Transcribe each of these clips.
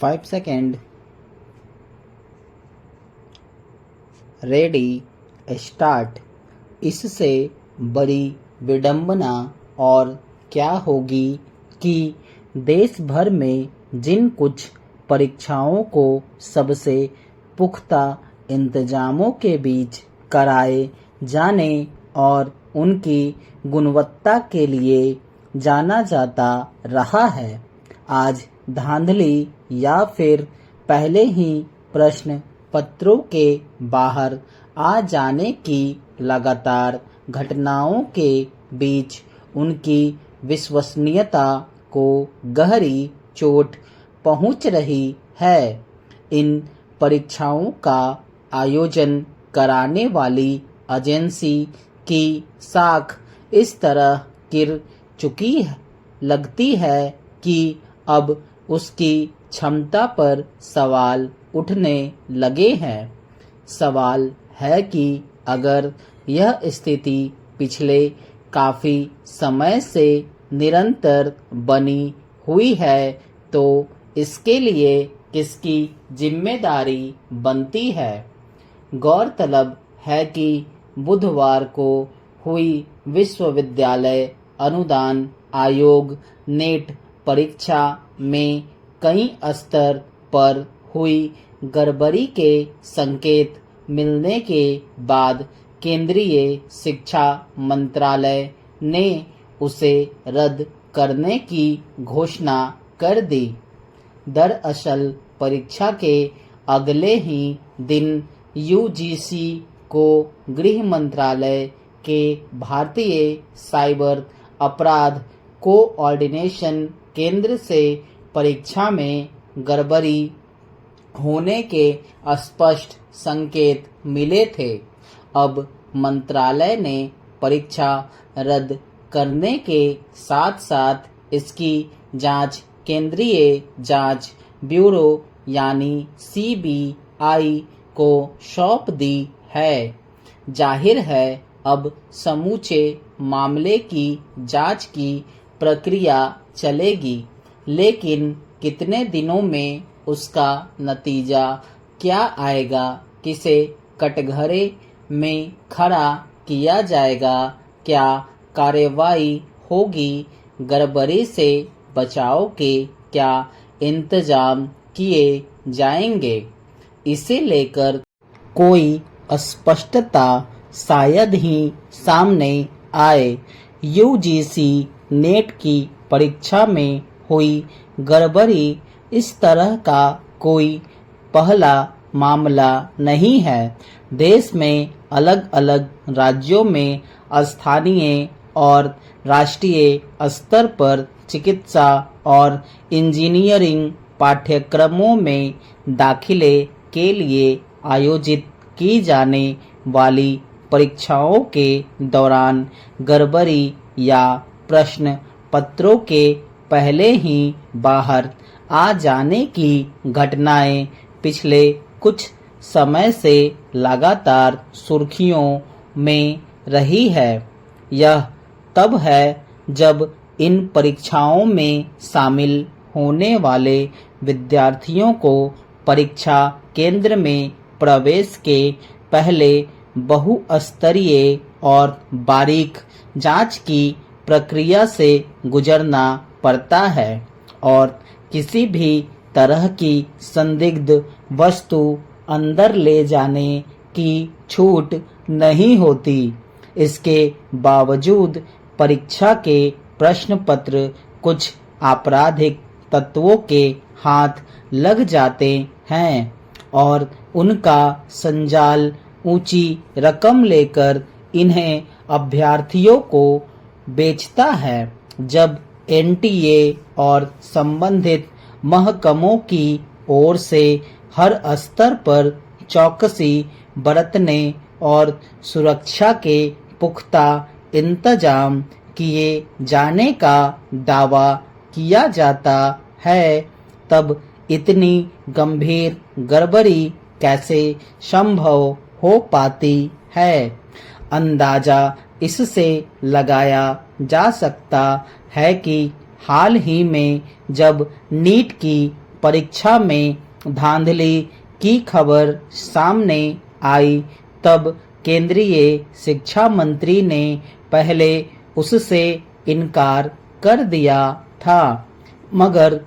5 second. Ready, start. इससे बड़ी विडंबना और क्या होगी कि देश भर में जिन कुछ परीक्षाओं को सबसे पुख्ता इंतजामों के बीच कराए जाने और उनकी गुणवत्ता के लिए जाना जाता रहा है, आज धांधली या फिर पहले ही प्रश्न पत्रों के बाहर आ जाने की लगातार घटनाओं के बीच उनकी विश्वसनीयता को गहरी चोट पहुंच रही है। इन परीक्षाओं का आयोजन कराने वाली एजेंसी की साख इस तरह गिर चुकी लगती है कि अब उसकी क्षमता पर सवाल उठने लगे हैं। सवाल है कि अगर यह स्थिति पिछले काफी समय से निरंतर बनी हुई है तो इसके लिए किसकी जिम्मेदारी बनती है। गौरतलब है कि बुधवार को हुई विश्वविद्यालय अनुदान आयोग नेट परीक्षा में कई स्तर पर हुई गड़बड़ी के संकेत मिलने के बाद केंद्रीय शिक्षा मंत्रालय ने उसे रद्द करने की घोषणा कर दी। दरअसल परीक्षा के अगले ही दिन यूजीसी को गृह मंत्रालय के भारतीय साइबर अपराध कोऑर्डिनेशन केंद्र से परीक्षा में गड़बड़ी होने के स्पष्ट संकेत मिले थे। अब मंत्रालय ने परीक्षा रद्द करने के साथ साथ इसकी जांच केंद्रीय जांच ब्यूरो यानी सीबीआई को सौंप दी है। जाहिर है अब समूचे मामले की जांच की प्रक्रिया चलेगी, लेकिन कितने दिनों में उसका नतीजा क्या आएगा, किसे कटघरे में खड़ा किया जाएगा, क्या कार्रवाई होगी, गड़बड़ी से बचाव के क्या इंतजाम किए जाएंगे, इसे लेकर कोई स्पष्टता शायद ही सामने आए। यूजीसी नेट की परीक्षा में हुई गड़बड़ी इस तरह का कोई पहला मामला नहीं है। देश में अलग अलग राज्यों में स्थानीय और राष्ट्रीय स्तर पर चिकित्सा और इंजीनियरिंग पाठ्यक्रमों में दाखिले के लिए आयोजित की जाने वाली परीक्षाओं के दौरान गड़बड़ी या प्रश्न पत्रों के पहले ही बाहर आ जाने की घटनाएं पिछले कुछ समय से लगातार सुर्खियों में रही है। यह तब है जब इन परीक्षाओं में शामिल होने वाले विद्यार्थियों को परीक्षा केंद्र में प्रवेश के पहले बहुस्तरीय और बारीक जांच की प्रक्रिया से गुजरना पड़ता है और किसी भी तरह की संदिग्ध वस्तु अंदर ले जाने की छूट नहीं होती। इसके बावजूद परीक्षा के प्रश्न पत्र कुछ आपराधिक तत्वों के हाथ लग जाते हैं और उनका संजाल ऊंची रकम लेकर इन्हें अभ्यर्थियों को बेचता है। जब एनटीए और संबंधित महकमों की ओर से हर स्तर पर चौकसी बरतने और सुरक्षा के पुख्ता इंतजाम किए जाने का दावा किया जाता है, तब इतनी गंभीर गड़बड़ी कैसे संभव हो पाती है। अंदाजा इससे लगाया जा सकता है कि हाल ही में जब नीट की परीक्षा में धांधली की खबर सामने आई तब केंद्रीय शिक्षा मंत्री ने पहले उससे इनकार कर दिया था, मगर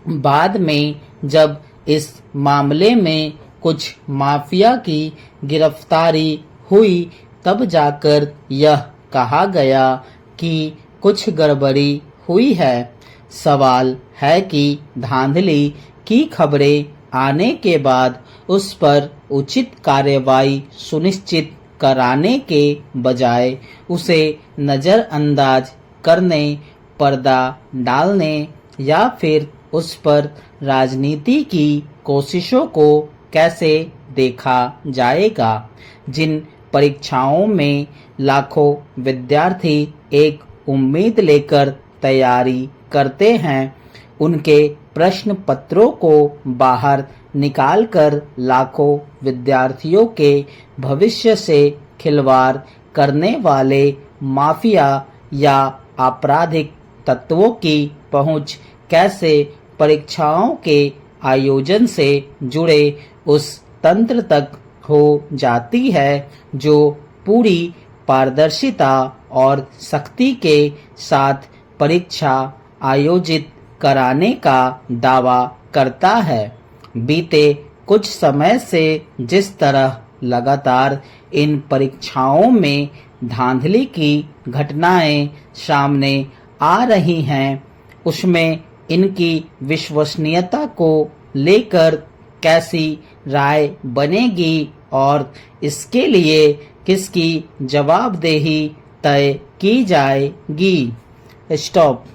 बाद में जब इस मामले में कुछ माफिया की गिरफ्तारी हुई तब जाकर यह कहा गया कि कुछ गड़बड़ी हुई है। सवाल है कि धांधली की खबरें आने के बाद उस पर उचित कार्रवाई सुनिश्चित कराने के बजाय उसे नजरअंदाज करने, पर्दा डालने या फिर उस पर राजनीति की कोशिशों को कैसे देखा जाएगा। जिन परीक्षाओं में लाखों विद्यार्थी एक उम्मीद लेकर तैयारी करते हैं, उनके प्रश्न पत्रों को बाहर निकालकर लाखों विद्यार्थियों के भविष्य से खिलवाड़ करने वाले माफिया या आपराधिक तत्वों की पहुंच कैसे परीक्षाओं के आयोजन से जुड़े उस तंत्र तक हो जाती है जो पूरी पारदर्शिता और सख्ती के साथ परीक्षा आयोजित कराने का दावा करता है। बीते कुछ समय से जिस तरह लगातार इन परीक्षाओं में धांधली की घटनाएं सामने आ रही हैं, उसमें इनकी विश्वसनीयता को लेकर कैसी राय बनेगी और इसके लिए किसकी जवाबदेही तय की जाएगी। स्टॉप।